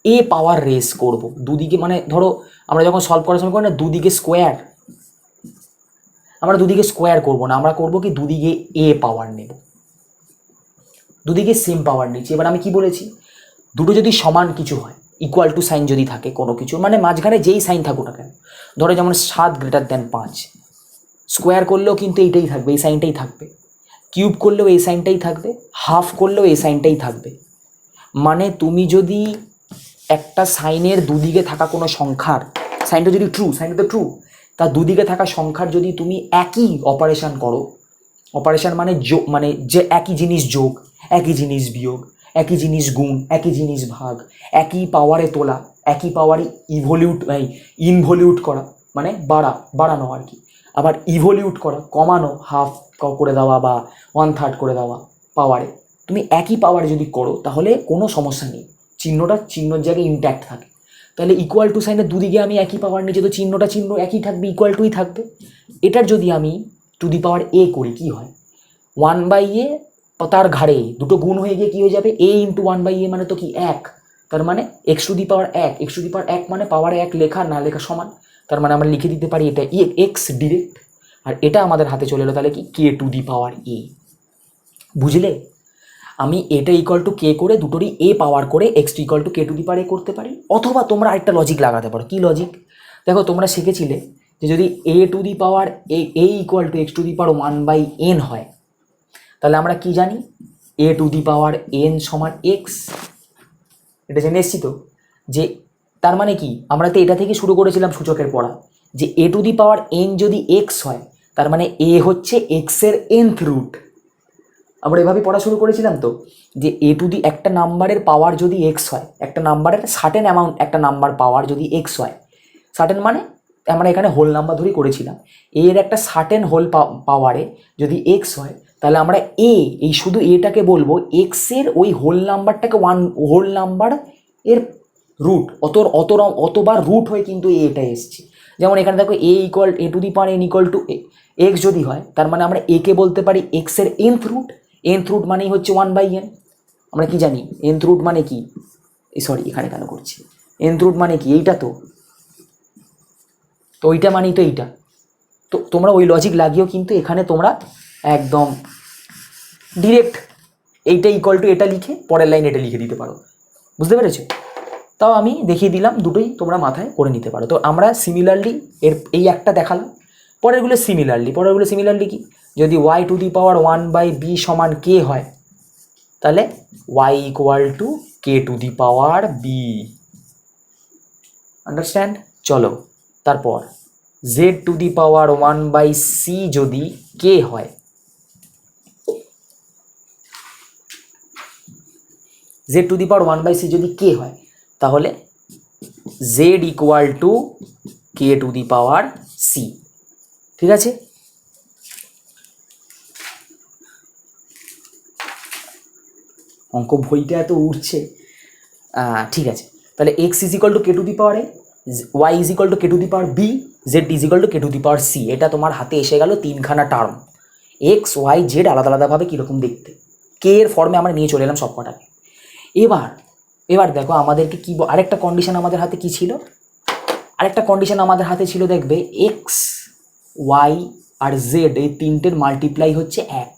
এ পাওয়ার রেস করব দুদিকে। মানে ধরো আমরা যখন সলভ করার সময় করি না দুদিকে স্কোয়ার, আমরা দুদিকে স্কোয়ার করব না, আমরা করব কি দুদিকে এ পাওয়ার নেব, দুদিকে সেম পাওয়ার নিচ্ছি। এবার আমি কি বলেছি, দুটো যদি সমান কিছু হয়, ইকুয়াল টু সাইন যদি থাকে কোনো কিছু, মানে মাঝখানে যেই সাইন থাকুক না কেন, ধরো যেমন 7 > 5, স্কোয়ার করলেও কিন্তু এইটাই থাকবে, এই সাইনটাই থাকবে। কিউব করলেও এই সাইনটাই থাকবে, হাফ করলেও এই সাইনটাই থাকবে। মানে তুমি যদি একটা সাইনের দুদিকে থাকা কোনো সংখ্যার, সাইনটা যদি ট্রু, সাইনটা তো ট্রু, তার দুদিকে থাকা সংখ্যার যদি তুমি একই অপারেশন করো, অপারেশন মানে মানে যে একই জিনিস যোগ, একই জিনিস বিয়োগ, একই জিনিস গুণ, একই জিনিস ভাগ, একই পাওয়ারে তোলা, একই পাওয়ারে ইনভলিউট করা, মানে বাড়ানো আর কি, আবার ইভলিউট করা, কমানো, হাফ করে দেওয়া বা 1/3 করে দেওয়া পাওয়ারে, তুমি একই পাওয়ারে যদি করো তাহলে কোনো সমস্যা নেই, চিহ্নর জায়গায় ইনট্যাক্ট থাকে। তাহলে ইকুয়াল টু সাইনের দুদিকে আমি একই পাওয়ার নিচে, তো চিহ্ন একই থাকবে, ইকুয়াল টুই থাকবে। এটার যদি আমি টু দি পাওয়ার এ করি কি হয়, 1/a তার ঘাড়ে দুটো গুণ হয়ে গিয়ে কী হয়ে যাবে, a × 1/a মানে তো কি 1, তার মানে x to the power 1, x to the power 1 মানে পাওয়ারে 1 লেখা না লেখা সমান, তার মানে আমরা লিখে দিতে পারি এটা এক্স ডিরেক্ট, আর এটা আমাদের হাতে চলে এলো তাহলে কি কে টু দি পাওয়ার এ। বুঝলে? আমি এটা ইকুয়াল টু কে করে দুটোরই এ পাওয়ার করে X to equal to K to the power A করতে পারি। অথবা তোমরা আরেকটা লজিক লাগাতে পারো। কি লজিক? দেখো তোমরা শিখেছিলে যে যদি A to the power A equal to X to the power 1/n হয়, তাহলে আমরা কি জানি? A to the power N সমান এক্স। এটা জেনে এসছি তো, যে তার মানে কি আমরা তো এটা থেকে শুরু করেছিলাম সূচকের পড়া, যে A to the power N যদি এক্স হয় তার মানে এ হচ্ছে এক্সের nth রুট। আমরা এভাবে পড়া শুরু করেছিলাম তো, যে এ টু দি একটা নাম্বারের পাওয়ার যদি এক্স হয়, একটা নাম্বারের সার্টেন অ্যামাউন্ট একটা নাম্বার পাওয়ার যদি এক্স হয়, সার্টেন মানে আমরা এখানে হোল নাম্বার ধরেই করেছিলাম, এর একটা সার্টেন হোল পাওয়ারে যদি এক্স হয় তাহলে আমরা এই শুধু এটাকে বলবো এক্সের ওই হোল নাম্বারটাকে হোল নাম্বার এর রুট, অতবার রুট হয়ে কিন্তু এটা এসছে। যেমন এখানে দেখো এ to the power N equal to X যদি হয় তার মানে আমরা একে বলতে পারি এক্সের nth রুট। nth রুট মানেই হচ্ছে 1/n। আমরা কি জানি nth রুট মানে কি? সরি এখানে কেন করছি, nth রুট মানে কি? এইটা তো ওইটা মানেই তো এইটা। তো তোমরা ওই লজিক লাগিয়েও কিন্তু এখানে তোমরা একদম ডিরেক্ট এইটা ইকুয়াল টু এটা লিখে পরের লাইন এটা লিখে দিতে পারো। বুঝতে পেরেছো? তাও আমি দেখিয়ে দিলাম, দুটোই তোমরা মাথায় করে নিতে পারো। তো আমরা সিমিলারলি এর এই একটা দেখালাম, পরেরগুলো সিমিলারলি কি? যদি Y to the power 1/b সমান কে হয় তাহলে y equal to K to the power b. Understand? চলো তারপর Z to the power 1/c যদি কে হয়, Z to the power 1/c যদি কে হয় তাহলে z equal to K to the power c. ঠিক আছে? অঙ্ক বইটা এত উঠছে। ঠিক আছে, তাহলে x is equal to K to the power a, y is equal to K to the power b, z is equal to K to the power c. এটা তোমার হাতে এসে গেল তিনখানা টার্ম। এক্স ওয়াই জেড আলাদা আলাদাভাবে কীরকম দেখতে, কে এর ফর্মে আমরা নিয়ে চলে এলাম সব কটাকে। এবার দেখো আমাদেরকে কি আরেকটা কন্ডিশন আমাদের হাতে কি ছিল? আরেকটা কন্ডিশন আমাদের হাতে ছিল, দেখবে এক্স ওয়াই আর জেড এই তিনটের মাল্টিপ্লাই হচ্ছে 1।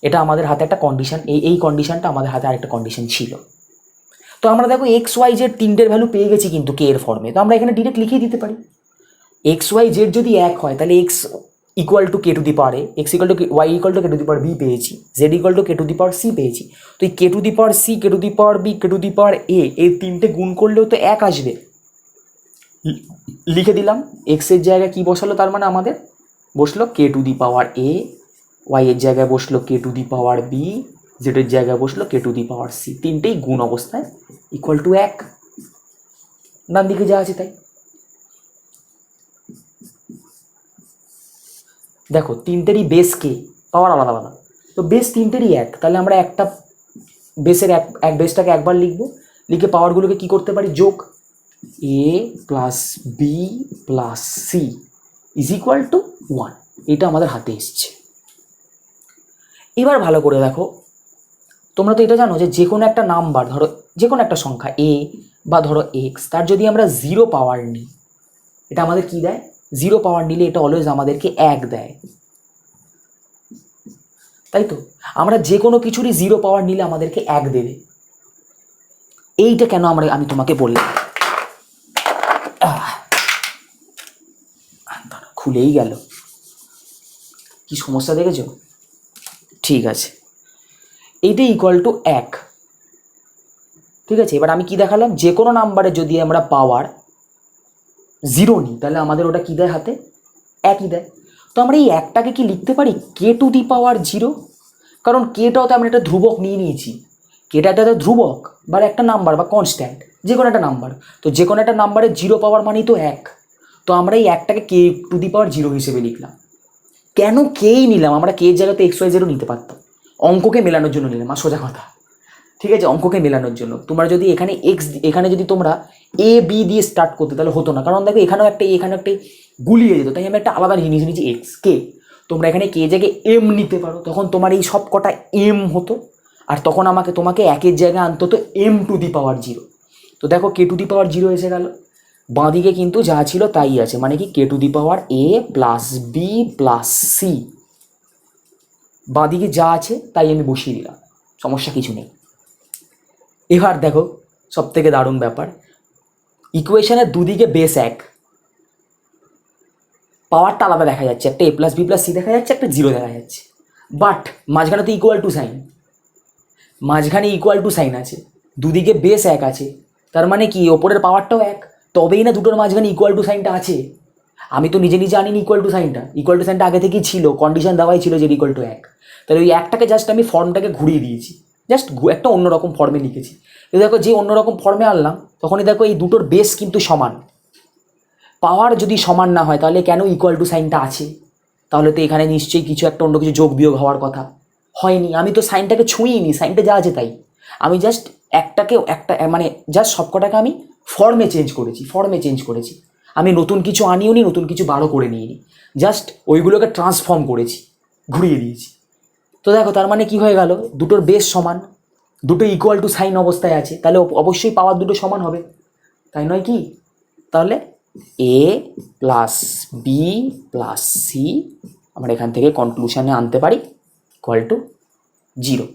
এটা আমাদের হাতে একটা কন্ডিশন, এই কন্ডিশনটা আমাদের হাতে আরেকটা কন্ডিশন ছিল। তো আমরা দেখো এক্স ওয়াই জেড তিনটের ভ্যালু পেয়ে গেছি কিন্তু কে এর ফর্মে। তো আমরা এখানে ডিরেক্ট লিখিয়ে দিতে পারি এক্স ওয়াই জেড যদি 1 হয় তাহলে X equal to K to the power A, X equal to Y equal to K to the power B পেয়েছি, Z equal to K to the power C পেয়েছি। তো এই K to the power C, K to the power B, K to the power A, এই তিনটে গুণ করলেও তো 1 আসবে। লিখে দিলাম। এক্সের জায়গায় কি বসালো? তার মানে আমাদের বসলো কে to the power a, Y এর জায়গায় বসলো কে টু দি পাওয়ার বি, জেডের জায়গায় বসলো কে টু দি পাওয়ার সি। তিনটেই গুণ অবস্থায় ইকুয়াল টু 1। ডান দিকে যা আছে তাই। দেখো তিনটেরই বেস কে, পাওয়ার আলাদা আলাদা, তো বেস তিনটেরই 1। তাহলে আমরা একটা বেসের এক বেসটাকে একবার লিখবো, লিখে পাওয়ারগুলোকে কি করতে পারি? যোগ। A plus B plus C is equal to 1। এটা আমাদের হাতে এসছে। এবার ভালো করে দেখো, তোমরা তো এটা জানো যে যে কোনো একটা নাম্বার, ধরো যে কোনো একটা সংখ্যা এ বা ধরো এক্স, তার যদি আমরা 0 পাওয়ার নিই, এটা আমাদের কি দেয়? 0 পাওয়ার নিলে এটা অলওয়েজ আমাদেরকে 1 দেয়, তাই তো? আমরা যে কোনো কিছুরই 0 পাওয়ার নিলে আমাদেরকে 1 দেবে। এইটা কেন আমি তোমাকে বললাম, খুলেই গেল। কি সমস্যা দেখেছো? ঠিক আছে, এইটা ইকুয়াল টু 1। ঠিক আছে, এবার আমি কি দেখালাম? যে কোনো নাম্বারে যদি আমরা পাওয়ার 0 নিই তাহলে আমাদের ওটা কি দেয়? হাতে 1ই দেয়। তো আমরা এই 1টাকে কি লিখতে পারি কে টু দি পাওয়ার 0? কারণ কেটাও তো আমরা একটা ধ্রুবক নিয়ে নিয়েছি। কেটা একটা ধ্রুবক বা একটা নাম্বার বা কনস্ট্যান্ট, যে কোনো একটা নাম্বার। তো যে কোনো একটা নাম্বারের 0 পাওয়ার মানেই তো 1। তো আমরা এই 1টাকে কে টু দি পাওয়ার 0 হিসেবে লিখলাম। কেন কেই নিলাম? আমরা কে এর জায়গাতে এক্স ওয়াই জেডও নিতে পারতাম, অঙ্ককে মেলানোর জন্য নিলাম। আর সোজা কথা, ঠিক আছে, অঙ্ককে মেলানোর জন্য। তোমরা যদি এখানে এখানে যদি তোমরা এ বি দিয়ে স্টার্ট করতে তাহলে হতো না, কারণ দেখো এখানেও একটা এখানে একটা গুলিয়ে যেত। তাই আমি একটা আলাদা জিনিস নিয়েছি এক্স কে। তোমরা এখানে কে জায়গায় এম নিতে পারো, তখন তোমার এই সব কটা এম হতো, আর তখন তোমাকে 1-এর জায়গায় আনতে হতো এম টু দি পাওয়ার 0। তো দেখো কে টু দি পাওয়ার 0 এসে গেল। বাঁদিকে কিন্তু যা ছিল তাই আছে, মানে কি কে to the power A plus B plus C, বাঁদিকে যা আছে তাই আমি বসিয়ে দিলাম, সমস্যা কিছু নেই। এবার দেখো সব থেকে দারুণ ব্যাপার, ইকুয়েশনের দুদিকে বেস এক, পাওয়ারটা আলাদা দেখা যাচ্ছে, একটা এ প্লাস বি প্লাস সি দেখা যাচ্ছে, একটা জিরো দেখা যাচ্ছে, বাট মাঝখানে তো ইকুয়াল টু সাইন, মাঝখানে ইকুয়াল টু সাইন আছে, দুদিকে বেস এক আছে, তার মানে কি ওপরের পাওয়ারটাও এক, তবেই না দুটোর মাঝখানে ইকুয়াল টু সাইনটা আছে। আমি তো নিজে নিজে আনিনি ইকুয়াল টু সাইনটা, ইকুয়াল টু সাইনটা আগে থেকেই ছিল, কন্ডিশন দেওয়াই ছিল যে ইকুয়াল টু এক, তাহলে ওই একটাকে জাস্ট আমি ফর্মটাকে ঘুরিয়ে দিয়েছি, জাস্ট একটা অন্যরকম ফর্মে লিখেছি। তো দেখো যে অন্যরকম ফর্মে আনলাম তখনই দেখো এই দুটোর বেস কিন্তু সমান, পাওয়ার যদি সমান না হয় তাহলে কেন ইকুয়াল টু সাইনটা আছে, তাহলে তো এখানে নিশ্চয়ই কিছু একটা অন্য কিছু যোগ বিয়োগ হওয়ার কথা, হয়নি, আমি তো সাইনটাকে ছুঁইনি, সাইনটা যা আছে তাই, আমি জাস্ট একটাকে একটা মানে জাস্ট সবকটাকে আমি ফর্মে চেঞ্জ করেছি, আমি নতুন কিছু আনিও নি, নতুন কিছু বারো করে নিইনি, জাস্ট ওইগুলোকে ট্রান্সফর্ম করেছি, ঘুরিয়ে দিয়েছি। তো দেখো তার মানে কি হয়ে গেল, দুটোর বেস সমান, দুটো ইকুয়াল টু সাইন অবস্থায় আছে, তাহলে অবশ্যই পাওয়ার দুটো সমান হবে, তাই নয় কি? তাহলে এ প্লাস বি প্লাস সি আমরা এখান থেকে কনক্লুশনে আনতে পারি ইকুয়াল টু জিরো।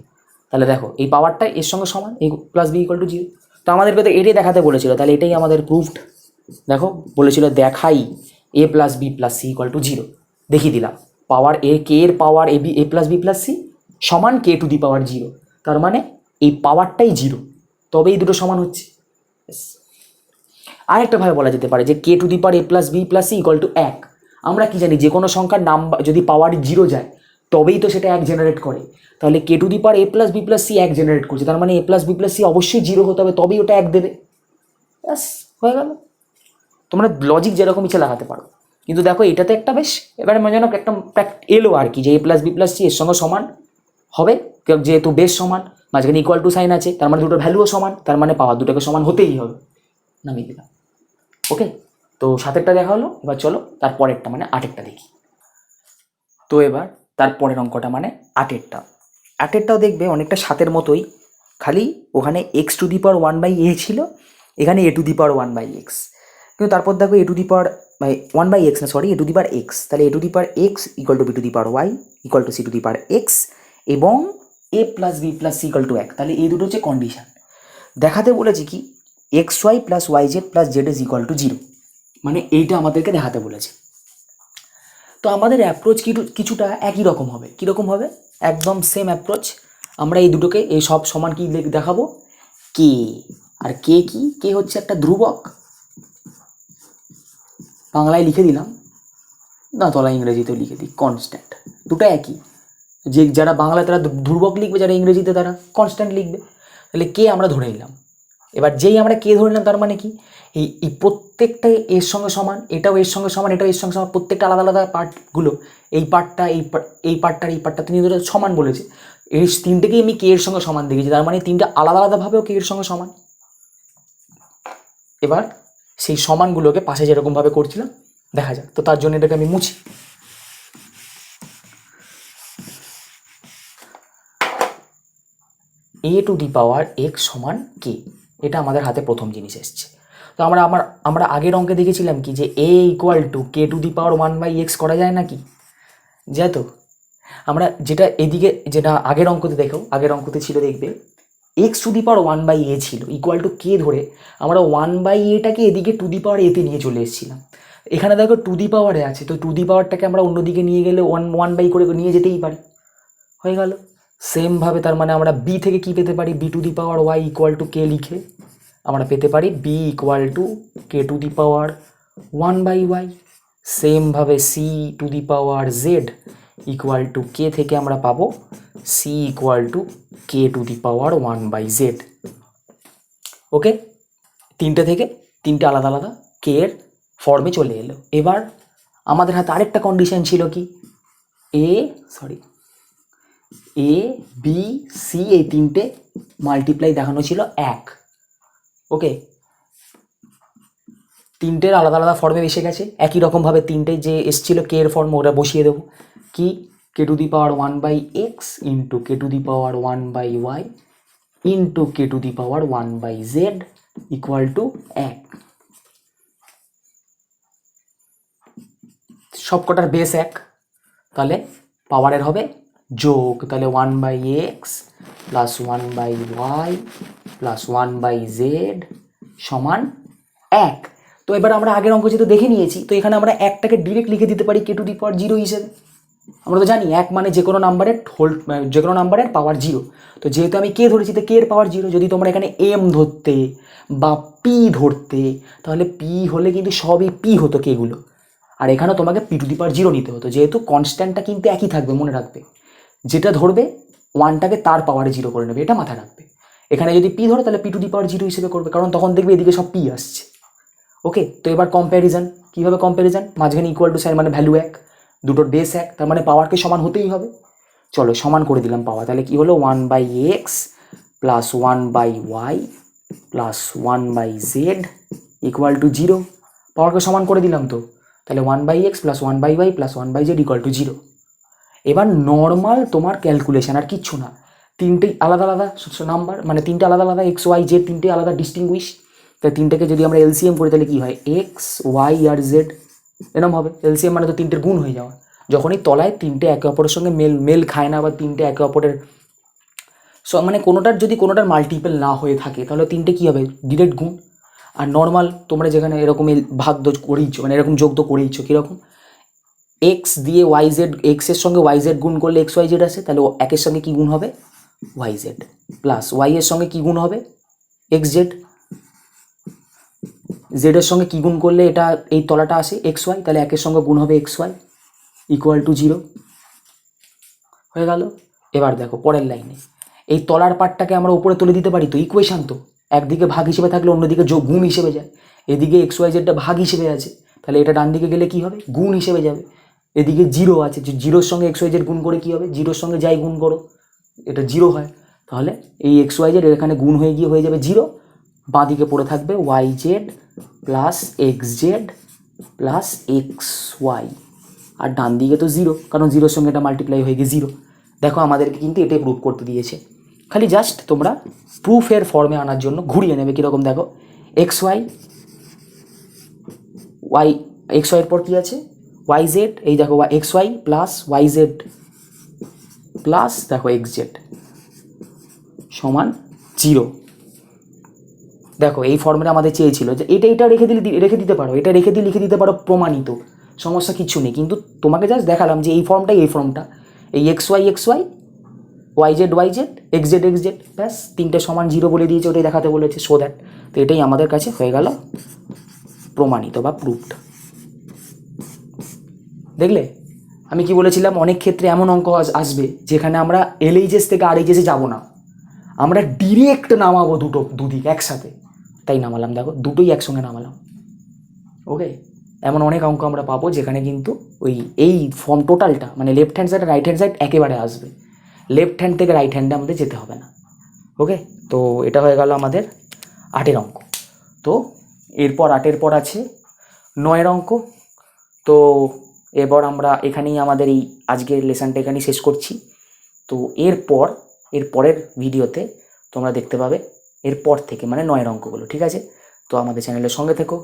তাহলে দেখো এই পাওয়ারটা এর সঙ্গে সমান, এই plus b equal to zero, তো আমাদেরকে তো এটাই দেখাতে বলেছিল, তাহলে এটাই আমাদের প্রুফড। দেখো বলেছিল দেখাই A plus B plus C equal to zero, দেখিয়ে দিলাম, পাওয়ার এ কে এর power A B A plus B plus C সমান K to the power zero, তার মানে এই পাওয়ারটাই জিরো, তবে এই দুটো সমান হচ্ছে। আরেকটাভাবে বলা যেতে পারে যে K to the power A plus B plus C equal to এক, আমরা কি জানি যে কোনো সংখ্যার নাম্বার যদি পাওয়ার জিরো যায় তবেই তো সেটা এক জেনারেট করে, তাহলে K to the power A plus B plus C এক জেনারেট করছে, তার মানে A plus B plus C অবশ্যই জিরো হতে হবে, তবেই ওটা এক দেবে, ব্যাস হয়ে গেল। তোমরা লজিক যেরকম ইচ্ছে লাগাতে পারো, কিন্তু দেখো এটাতে একটা বেশ এবারে মনে যেন একটা এলো আর কি, যে এ প্লাস বি প্লাস সি এর সঙ্গে সমান হবে, যেহেতু বেশ সমান, মাঝখানে ইকুয়াল টু সাইন আছে, তার মানে দুটোর ভ্যালুও সমান, তার মানে পাওয়ার দুটোকে সমান হতেই হবে, নামিয়ে দিলাম। ওকে, তো সাতেরটা দেখা হলো, এবার চলো তারপরেরটা মানে আটেরটা দেখি। তো এবার তারপরের অঙ্কটা মানে আটেরটাও দেখবে অনেকটা সাতের মতোই, খালি ওখানে x to the power one by a ছিল, এখানে a to the power one by x, কিন্তু তারপর দেখো এ to the power one by x না sorry a to the power x, তাহলে a to the power x equal to b to the power y equal to c to the power x এবং a plus B plus C equal to এক, তাহলে এই দুটো হচ্ছে condition. দেখাতে বলেছি কি x y plus y z plus z is equal to zero, মানে এইটা আমাদেরকে দেখাতে বলেছে। তো আমাদের অ্যাপ্রোচ কিছুটা একই রকম হবে, কীরকম হবে, একদম সেম অ্যাপ্রোচ। আমরা এই দুটোকে এই সব সমান কি দেখাবো, কে, আর কে কি, কে হচ্ছে একটা ধ্রুবক, বাংলায় লিখে দিলাম, না তলা ইংরেজিতেও লিখে দিই কনস্ট্যান্ট, দুটো একই, যে যারা বাংলায় তারা ধ্রুবক লিখবে, যারা ইংরেজিতে তারা কনস্ট্যান্ট লিখবে, তাহলে কে আমরা ধরে নিলাম। এবার যেই আমরা কে ধরে নিলাম তার মানে কি এই প্রত্যেকটাই এর সঙ্গে সমান, এটাও এর সঙ্গে সমান, এটাও এর সঙ্গে সমান, প্রত্যেকটা আলাদা আলাদা পার্টগুলো, এই পার্টটা এই পার্টটা তিনি ধরে সমান বলেছে, এই তিনটেকেই আমি কে এর সঙ্গে সমান দেখেছি, তার মানে তিনটা আলাদা আলাদাভাবেও কে এর সঙ্গে সমান। এবার সেই সমানগুলোকে পাশে যেরকমভাবে করছিলাম দেখা যাক, তো তার জন্য এটাকে আমি মুছি। এ টু দি পাওয়ার এক্স সমান কে, এটা আমাদের হাতে প্রথম জিনিস এসছে। তো আমরা আগের অঙ্কে দেখেছিলাম কি যে a equal to K to the power one by x করা যায় নাকি, যায় তো। আমরা যেটা এদিকে যেটা আগের অঙ্কতে ছিল দেখবে x to the power one by a ছিল ইকুয়াল টু কে ধরে আমরা ওয়ান বাই এটাকে এদিকে টু দি পাওয়ার এতে নিয়ে চলে এসেছিলাম। এখানে দেখো টু দি পাওয়ারে আছে, তো টু দি পাওয়ারটাকে আমরা অন্যদিকে নিয়ে গেলে ওয়ান বাই করে নিয়ে যেতেই পারি, হয়ে গেল। সেমভাবে তার মানে আমরা বি থেকে কি পেতে পারি, b to the power y equal to k লিখে আমরা পেতে পারি b equal to K to the power one by y. সেমভাবে c to the power z equal to k থেকে আমরা পাবো c equal to K to the power one by z. Okay, তিনটে থেকে তিনটে আলাদা আলাদা কে এর ফর্মে চলে এলো। এবার আমাদের হাতে আরেকটা কন্ডিশন ছিল কি এ বি সি এই তিনটে মাল্টিপ্লাই দেখানো ছিল এক। ওকে, তিনটের আলাদা আলাদা ফর্মে এসে গেছে, একই রকমভাবে তিনটে যে এসছিল কে এর ফর্মে ওটা বসিয়ে দেবো কি কে to the power one by x into k to the power one by y into k to the power one by z equal to এক। সবকটার বেস 1, তাহলে পাওয়ারের হবে যোগ, তাহলে 1/x plus 1/y plus 1/z সমান 1। তো এবার আমরা আগের অঙ্ক যেহেতু দেখে নিয়েছি, তো এখানে আমরা 1টাকে ডিরেক্ট লিখে দিতে পারি k⁴ হিসেবে। আমরা তো জানি 1 মানে যে কোনো নাম্বারের পাওয়ার 0। তো যেহেতু আমি কে ধরেছি, তো কে এর পাওয়ার 0। যদি তোমরা এখানে m ধরতে বা p ধরতে, তাহলে p হলে কিন্তু সবই p হতো কেগুলো, আর এখানেও তোমাকে p⁴ নিতে হতো। যেহেতু কনস্ট্যান্টটা কিন্তু একই থাকবে, মনে রাখবে, যেটা ধরবে 1টাকে তার পাওয়ারে 0 করে নেবে, এটা মাথায় রাখবে। এখানে যদি p ধরো তাহলে p⁴ হিসেবে করবে, কারণ তখন দেখবে এদিকে সব p আসছে। ওকে, তো এবার কম্প্যারিজন, কীভাবে কম্প্যারিজন, মাঝখানে ইকুয়াল টু সাইন মানে ভ্যালু 1, দুটোর বেস 1, তার মানে পাওয়ারকে সমান হতেই হবে। চলো সমান করে দিলাম পাওয়ার, তাহলে কি হলো 1/x plus 1/y plus 1/z equal to 0। পাওয়ারকে সমান করে দিলাম তো, তাহলে 1/x plus 1/y plus 1/z equal to 0। এবার নর্মাল তোমার ক্যালকুলেশন, আর কিচ্ছু না। তিনটেই আলাদা আলাদা নাম্বার, মানে তিনটে আলাদা আলাদা x y z, তিনটে আলাদা ডিস্টিংগুইশ। তাই তিনটেকে যদি আমরা এলসিএম করি তাহলে কী হয়, এক্স ওয়াই আর জেড এরকম হবে। এলসিএম মানে তো তিনটের গুণ হয়ে যাওয়া। যখনই তলায় তিনটে একে অপরের সঙ্গে মেল খায় না, বা তিনটে একে অপরের মানে কোনোটার মাল্টিপল না হয়ে থাকে, তাহলে তিনটে কী হবে, ডিরেক্ট গুণ। আর নর্মাল তোমরা যেখানে এরকম ভাগ করেইছো, মানে এরকম যোগ তো করেইছো, কীরকম, এক্স দিয়ে ওয়াই জেড, এক্সের সঙ্গে ওয়াই জেড গুণ করলে এক্স ওয়াই জেড আসে, তাহলে একের সঙ্গে কী গুণ হবে, ওয়াই জেড, প্লাস ওয়াই এর সঙ্গে কী গুণ হবে, এক্স জেড, জেডের সঙ্গে কী গুণ করলে এটা এই তলাটা আসে এক্স ওয়াই, তাহলে একের সঙ্গে গুণ হবে এক্স ওয়াই ইকুয়াল টু 0 হয়ে গেল। এবার দেখো পরের লাইনে, এই তলার পার্টটাকে আমরা উপরে তুলে দিতে পারি তো, ইকুয়েশান তো, একদিকে ভাগ হিসেবে থাকলে অন্যদিকে যোগ গুণ হিসেবে যায়। এদিকে এক্স ওয়াই জেডটা ভাগ হিসেবে আছে, তাহলে এটা ডান দিকে গেলে কী হবে, গুণ হিসেবে যাবে। এদিকে 0 আছে, যে 0-র সঙ্গে এক্স ওয়াই জেড গুণ করে কী হবে, 0-র সঙ্গে যাই গুণ করো এটা 0 হয়, তাহলে এই এক্স ওয়াই জেড এখানে গুণ হয়ে গিয়ে হয়ে যাবে 0। বাঁ দিকে পড়ে থাকবে y z plus x z plus x y, আর ডান দিকে তো 0, কারণ 0-র সঙ্গে এটা মাল্টিপ্লাই হয়ে গিয়ে 0। দেখো আমাদেরকে কিন্তু এটাই প্রুফ করতে দিয়েছে, খালি জাস্ট তোমরা প্রুফের ফর্মে আনার জন্য ঘুরিয়ে নেবে। কীরকম দেখো, এক্স ওয়াই এক্স ওয়াইয়ের পর কী আছে, ওয়াই জেড, এই দেখো x y plus y z plus দেখো এক্স জেড সমান 0। দেখো এই ফর্মুলা আমাদের চেয়েছিল যে এটা রেখে দিতে পারো, এটা রেখে দিয়ে লিখে দিতে পারো প্রমাণিত, সমস্যা কিছু নেই। কিন্তু তোমাকে জাস্ট দেখালাম যে এই ফর্মটা এই x y y z x z ব্যাস, তিনটে সমান 0 বলে দিয়েছে, ওটাই দেখাতে বলেছে, সো দ্যাট। তো এটাই আমাদের কাছে হয়ে গেল প্রমাণিত বা প্রুফড। দেখলে আমি কি বলেছিলাম, অনেক ক্ষেত্রে এমন অঙ্ক আসবে যেখানে আমরা এলএইচএস থেকে আরএইচএসে যাব না, আমরা ডিরেক্ট নামাবো দুদিক একসাথে, তাই নামালাম। দেখো দুটোই একসঙ্গে নামালাম। ওকে, এমন অনেক অঙ্ক আমরা পাবো যেখানে কিন্তু এই ফর্ম টোটালটা, মানে লেফট হ্যান্ড সাইড আর রাইট হ্যান্ড সাইড একেবারে আসবে, লেফট হ্যান্ড থেকে রাইট হ্যান্ডে আমাদের যেতে হবে না। ওকে, তো এটা হয়ে গেল আমাদের 8-এর অঙ্ক। তো এরপর 8-এর পর আছে 9-এর অঙ্ক। তো এবার আমরা এখানেই আমাদের এই আজকের লেসনটা এখানেই শেষ করছি। তো এর পরের ভিডিওতে তোমরা দেখতে পাবে এরপর থেকে, মানে 9-এর অঙ্কগুলো, ঠিক আছে? তো আমাদের চ্যানেলের সঙ্গে থেকো,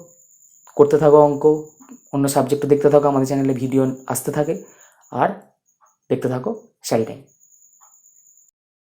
করতে থাকো অঙ্ক, অন্য সাবজেক্টও দেখতে থাকো, আমাদের চ্যানেলে ভিডিও আসতে থাকে, আর দেখতে থাকো স্টাডি টাইম।